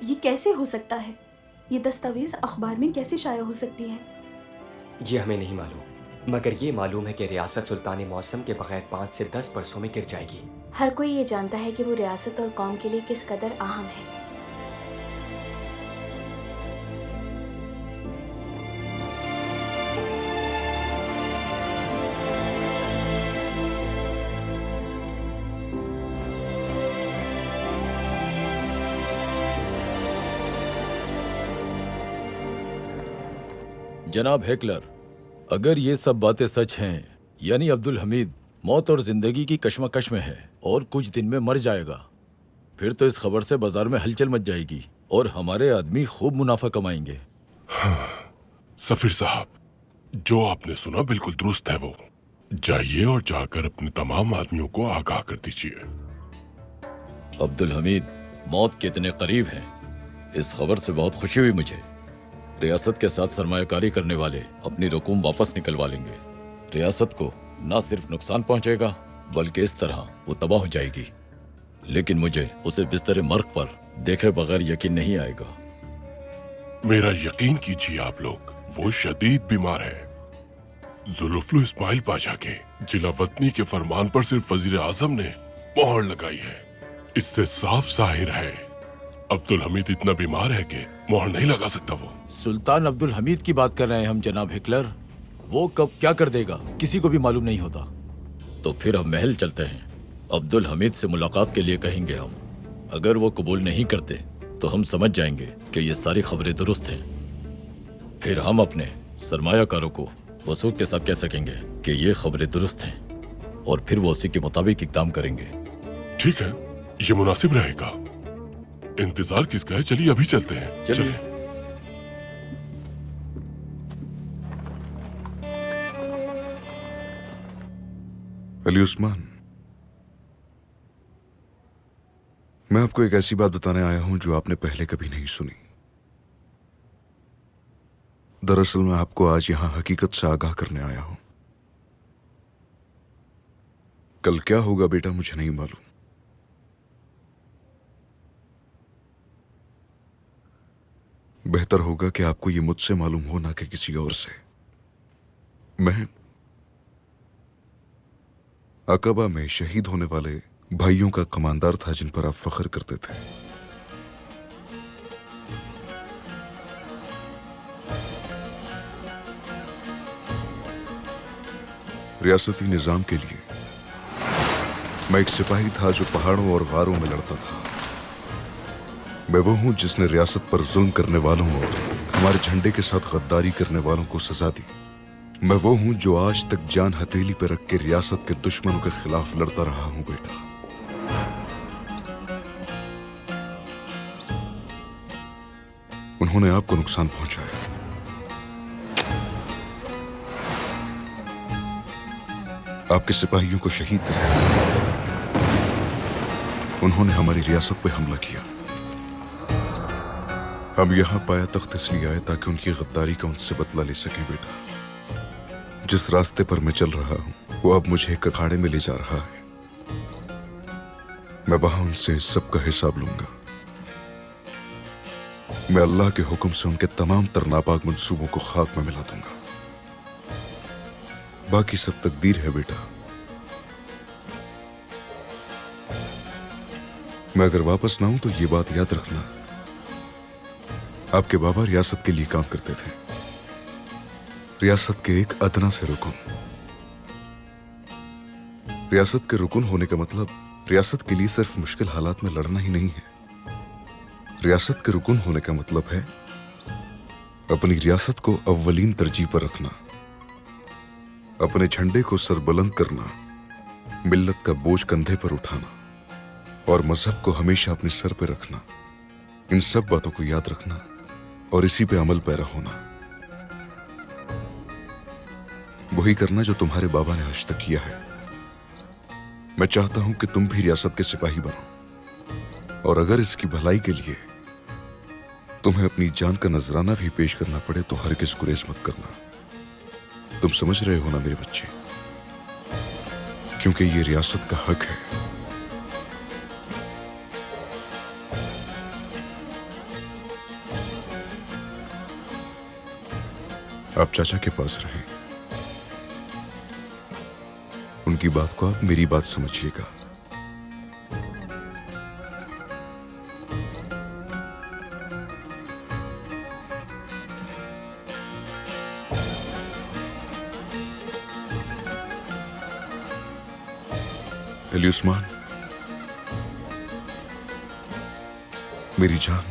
ये कैसे हो सकता है? ये दस्तावेज अखबार में कैसे शाया हो सकती है? ये हमें नहीं मालूम, मगर ये मालूम है कि रियासत सुल्तान मौसम के बगैर 5 से 10 बरसों में गिर जाएगी। हर कोई ये जानता है कि वो रियासत और कौम के लिए किस कदर अहम है। जनाब हेकलर, अगर ये सब बातें सच हैं, यानी अब्दुल हमीद मौत और जिंदगी की कश्मकश में है और कुछ दिन में मर जाएगा, फिर तो इस खबर से बाजार में हलचल मच जाएगी और हमारे आदमी खूब मुनाफा कमाएंगे। सफीर साहब, जो आपने सुना बिल्कुल दुरुस्त है। वो जाइए और जाकर अपने तमाम आदमियों को आगाह कर दीजिए। अब्दुल हमीद मौत के इतने करीब हैं, इस खबर से बहुत खुशी हुई मुझे। रियासत के साथ सरमायाकारी करने वाले अपनी रकूम वापस निकलवा लेंगे। रियासत को न सिर्फ नुकसान पहुंचेगा बल्कि इस तरह वो तबाह हो जाएगी। लेकिन मुझे उसे बिस्तर मर्ग पर देखे बगैर यकीन नहीं आएगा। मेरा यकीन कीजिए आप लोग, वो शदीद बीमार है। जुल्फुल इस्माइल पाशा के जिला वतनी के फरमान पर सिर्फ वजीर आजम ने मोहर लगाई है। इससे साफ जाहिर है अब्दुल हमीद इतना बीमार है कि मोहर नहीं लगा सकता। वो सुल्तान अब्दुल हमीद की बात कर रहे हैं हम जनाब हिटलर। वो कब क्या कर देगा किसी को भी मालूम नहीं होता। तो फिर हम महल चलते हैं, अब्दुल हमीद से मुलाकात के लिए कहेंगे हम। अगर वो कबूल नहीं करते तो हम समझ जाएंगे कि ये सारी खबरें दुरुस्त हैं। फिर हम अपने सरमायाकारों को वसूख के साथ कह सकेंगे कि ये खबरें दुरुस्त हैं और फिर वो उसी के मुताबिक इकदाम करेंगे। ठीक है, ये मुनासिब रहेगा। इंतजार किसका है? चलिए अभी चलते हैं। चलिए। अली उस्मान, मैं आपको एक ऐसी बात बताने आया हूं जो आपने पहले कभी नहीं सुनी। दरअसल मैं आपको आज यहां हकीकत से आगाह करने आया हूं। कल क्या होगा बेटा मुझे नहीं मालूम, बेहतर होगा कि आपको ये मुझसे मालूम हो ना कि किसी और से। मैं अकबा में शहीद होने वाले भाइयों का कमांडर था जिन पर आप फख्र करते थे। रियासती निजाम के लिए मैं एक सिपाही था जो पहाड़ों और गारों में लड़ता था। मैं वो हूं जिसने रियासत पर जुल्म करने वालों और हमारे झंडे के साथ गद्दारी करने वालों को सजा दी। मैं वो हूं जो आज तक जान हथेली पर रख के रियासत के दुश्मनों के खिलाफ लड़ता रहा हूं बेटा। उन्होंने आपको नुकसान पहुंचाया, आपके सिपाहियों को शहीद कर दिया। उन्होंने हमारी रियासत पे हमला किया। हम यहां पाया तख्त इसलिए आए ताकि उनकी गद्दारी का उनसे बदला ले सके बेटा। जिस रास्ते पर मैं चल रहा हूं वो अब मुझे एक अखाड़े में ले जा रहा है। मैं वहां उनसे इस सब का हिसाब लूंगा। मैं अल्लाह के हुक्म से उनके तमाम तरनापाक मंसूबों को खाक में मिला दूंगा। बाकी सब तकदीर है बेटा। मैं अगर वापस ना हूं तो ये बात याद रखना, आपके बाबा रियासत के लिए काम करते थे, रियासत के एक अदना से रुकन। रियासत के रुकन होने का मतलब रियासत के लिए सिर्फ मुश्किल हालात में लड़ना ही नहीं है। रियासत के रुकन होने का मतलब है अपनी रियासत को अव्वलीन तरजीह पर रखना, अपने झंडे को सरबुलंद करना, मिल्लत का बोझ कंधे पर उठाना और मजहब को हमेशा अपने सर पर रखना। इन सब बातों को याद रखना और इसी पे अमल पैरा होना। वही करना जो तुम्हारे बाबा ने आज तक किया है। मैं चाहता हूं कि तुम भी रियासत के सिपाही बनो और अगर इसकी भलाई के लिए तुम्हें अपनी जान का नजराना भी पेश करना पड़े तो हरगिज़ गुरेज मत करना। तुम समझ रहे हो ना मेरे बच्चे, क्योंकि ये रियासत का हक है। आप चाचा के पास रहें। उनकी बात को आप मेरी बात समझिएगा। अली उस्मान, मेरी जान,